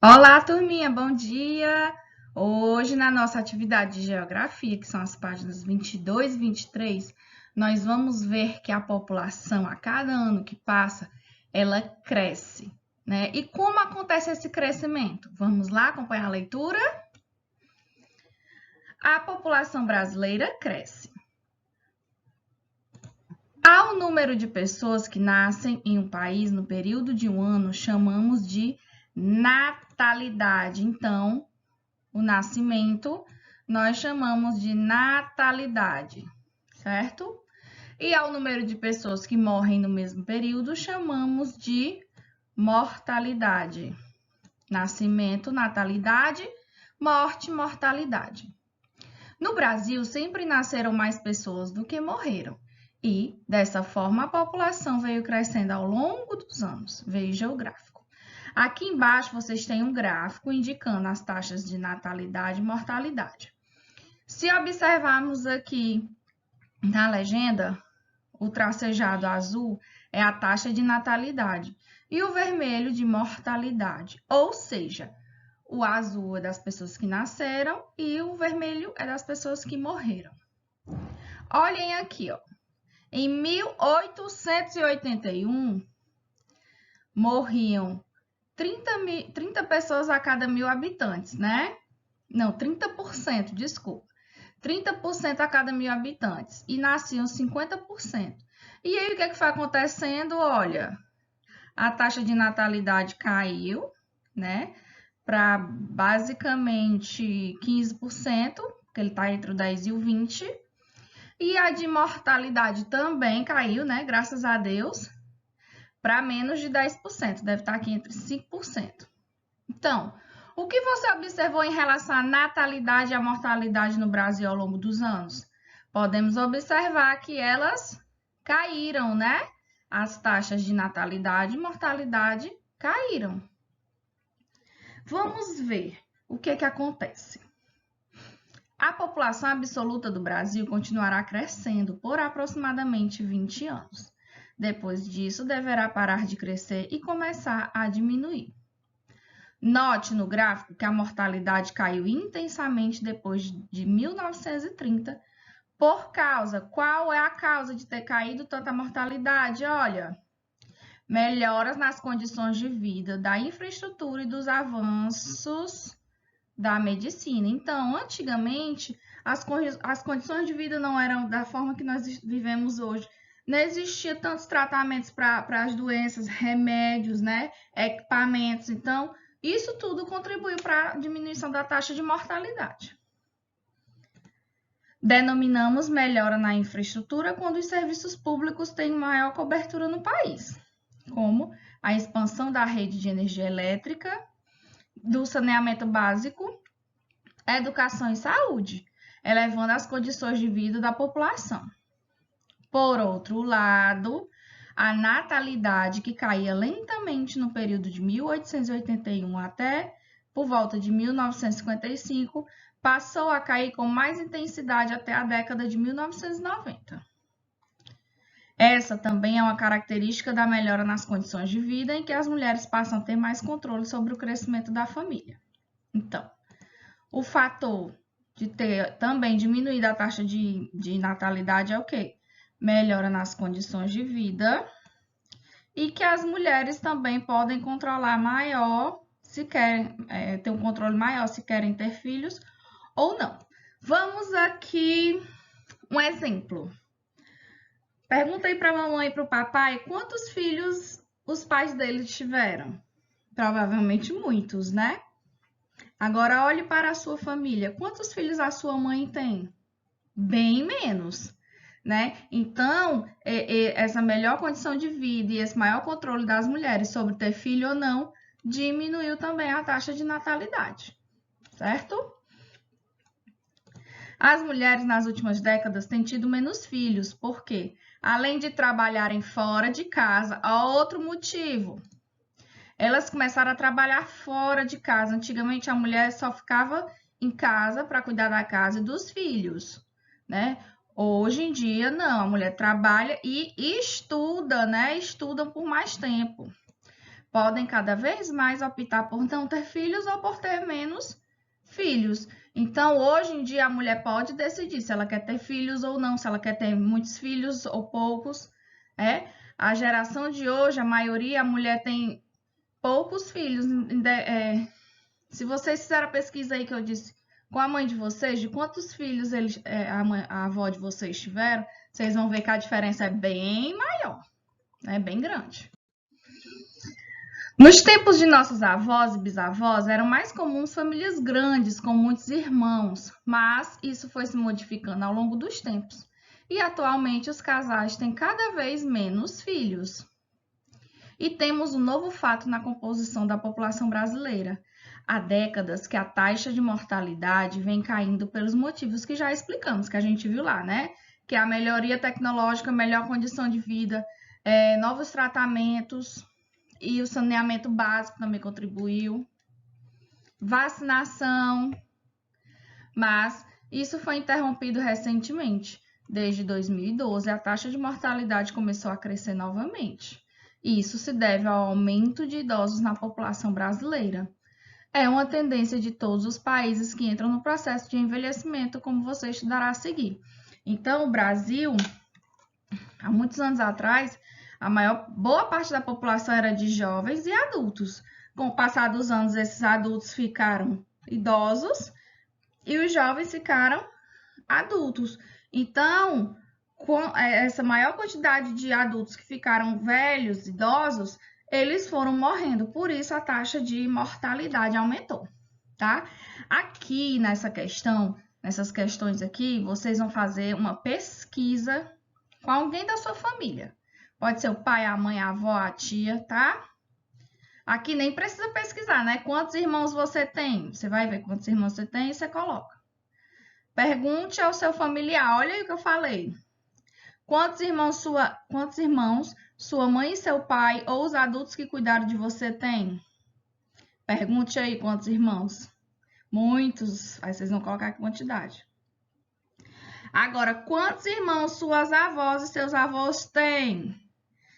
Olá, turminha, bom dia! Hoje, na nossa atividade de geografia, que são as páginas 22 e 23, nós vamos ver que a população, a cada ano que passa, ela cresce, né? E como acontece esse crescimento? Vamos lá acompanhar a leitura? A população brasileira cresce. Ao número de pessoas que nascem em um país no período de um ano, chamamos de natalidade. Então, o nascimento, nós chamamos de natalidade, certo? E ao número de pessoas que morrem no mesmo período, chamamos de mortalidade. Nascimento, natalidade, morte, mortalidade. No Brasil, sempre nasceram mais pessoas do que morreram. E, dessa forma, a população veio crescendo ao longo dos anos. Veja o gráfico. Aqui embaixo vocês têm um gráfico indicando as taxas de natalidade e mortalidade. Se observarmos aqui na legenda, o tracejado azul é a taxa de natalidade e o vermelho de mortalidade. Ou seja, o azul é das pessoas que nasceram e o vermelho é das pessoas que morreram. Olhem aqui, ó. Em 1881, morriam 30 pessoas a cada 1.000 habitantes, né? Não, 30%, desculpa. 30% a cada 1.000 habitantes. E nasciam 50%. E aí, o que foi acontecendo? Olha, a taxa de natalidade caiu, né? Para basicamente 15%, porque ele está entre o 10 e o 20%. E a de mortalidade também caiu, né? Graças a Deus, para menos de 10%. Deve estar aqui entre 5%. Então, o que você observou em relação à natalidade e à mortalidade no Brasil ao longo dos anos? Podemos observar que elas caíram, né? As taxas de natalidade e mortalidade caíram. Vamos ver o que acontece. A população absoluta do Brasil continuará crescendo por aproximadamente 20 anos. Depois disso, deverá parar de crescer e começar a diminuir. Note no gráfico que a mortalidade caiu intensamente depois de 1930. Qual é a causa de ter caído tanta mortalidade? Olha, melhoras nas condições de vida, da infraestrutura e dos avanços da medicina. Então, antigamente, as condições de vida não eram da forma que nós vivemos hoje. Não existia tantos tratamentos para as doenças, remédios, né? Equipamentos. Então, isso tudo contribuiu para a diminuição da taxa de mortalidade. Denominamos melhora na infraestrutura quando os serviços públicos têm maior cobertura no país, como a expansão da rede de energia elétrica, do saneamento básico, educação e saúde, elevando as condições de vida da população. Por outro lado, a natalidade, que caía lentamente no período de 1881 até por volta de 1955, passou a cair com mais intensidade até a década de 1990. Essa também é uma característica da melhora nas condições de vida, em que as mulheres passam a ter mais controle sobre o crescimento da família. Então, o fator de ter também diminuído a taxa de natalidade é o quê? Melhora nas condições de vida e que as mulheres também podem controlar maior, se querem ter um controle maior, se querem ter filhos ou não. Vamos aqui um exemplo. Pergunta aí para a mamãe e para o papai quantos filhos os pais deles tiveram. Provavelmente muitos, né? Agora, olhe para a sua família. Quantos filhos a sua mãe tem? Bem menos, né? Então, essa melhor condição de vida e esse maior controle das mulheres sobre ter filho ou não diminuiu também a taxa de natalidade, certo? As mulheres nas últimas décadas têm tido menos filhos, porque, além de trabalharem fora de casa, há outro motivo. Elas começaram a trabalhar fora de casa. Antigamente, a mulher só ficava em casa para cuidar da casa e dos filhos, né? Hoje em dia, não. A mulher trabalha e estuda, né? Estuda por mais tempo. podem cada vez mais optar por não ter filhos ou por ter menos filhos. Então, hoje em dia, a mulher pode decidir se ela quer ter filhos ou não, se ela quer ter muitos filhos ou poucos. A geração de hoje, a maioria, a mulher tem poucos filhos. Se vocês fizeram a pesquisa aí que eu disse com a mãe de vocês, de quantos filhos a avó de vocês tiveram, vocês vão ver que a diferença é bem maior, é bem grande. Nos tempos de nossos avós e bisavós, eram mais comuns famílias grandes, com muitos irmãos, mas isso foi se modificando ao longo dos tempos. E atualmente os casais têm cada vez menos filhos. E temos um novo fato na composição da população brasileira. Há décadas que a taxa de mortalidade vem caindo pelos motivos que já explicamos, que a gente viu lá, né? Que é a melhoria tecnológica, melhor condição de vida, novos tratamentos e o saneamento básico também contribuiu. Vacinação, mas isso foi interrompido recentemente. Desde 2012, a taxa de mortalidade começou a crescer novamente. E isso se deve ao aumento de idosos na população brasileira. É uma tendência de todos os países que entram no processo de envelhecimento, como você estudará a seguir. Então, o Brasil, há muitos anos atrás, boa parte da população era de jovens e adultos. Com o passar dos anos, esses adultos ficaram idosos e os jovens ficaram adultos. Então, com essa maior quantidade de adultos que ficaram velhos, idosos, eles foram morrendo. Por isso, a taxa de mortalidade aumentou, tá? Aqui, nessas questões aqui, vocês vão fazer uma pesquisa com alguém da sua família. Pode ser o pai, a mãe, a avó, a tia, tá? Aqui nem precisa pesquisar, né? Quantos irmãos você tem? Você vai ver quantos irmãos você tem e você coloca. Pergunte ao seu familiar. Olha aí o que eu falei. Quantos irmãos sua mãe e seu pai ou os adultos que cuidaram de você têm? Pergunte aí quantos irmãos. Muitos. Aí vocês vão colocar a quantidade. Agora, quantos irmãos suas avós e seus avós têm?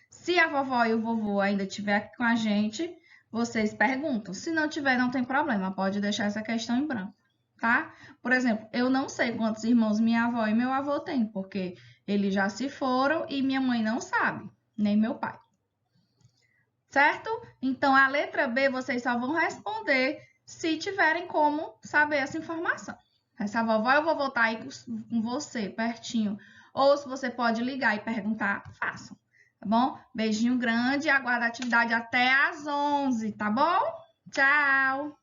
Se a vovó e o vovô ainda estiver aqui com a gente, vocês perguntam. Se não tiver, não tem problema. Pode deixar essa questão em branco, tá? Por exemplo, eu não sei quantos irmãos minha avó e meu avô têm, porque eles já se foram e minha mãe não sabe, nem meu pai. Certo? Então, a letra B, vocês só vão responder se tiverem como saber essa informação. Se a vovó e o vovô tá aí com você, pertinho, ou se você pode ligar e perguntar, façam. Tá bom? Beijinho grande e aguardo a atividade até às 11, tá bom? Tchau!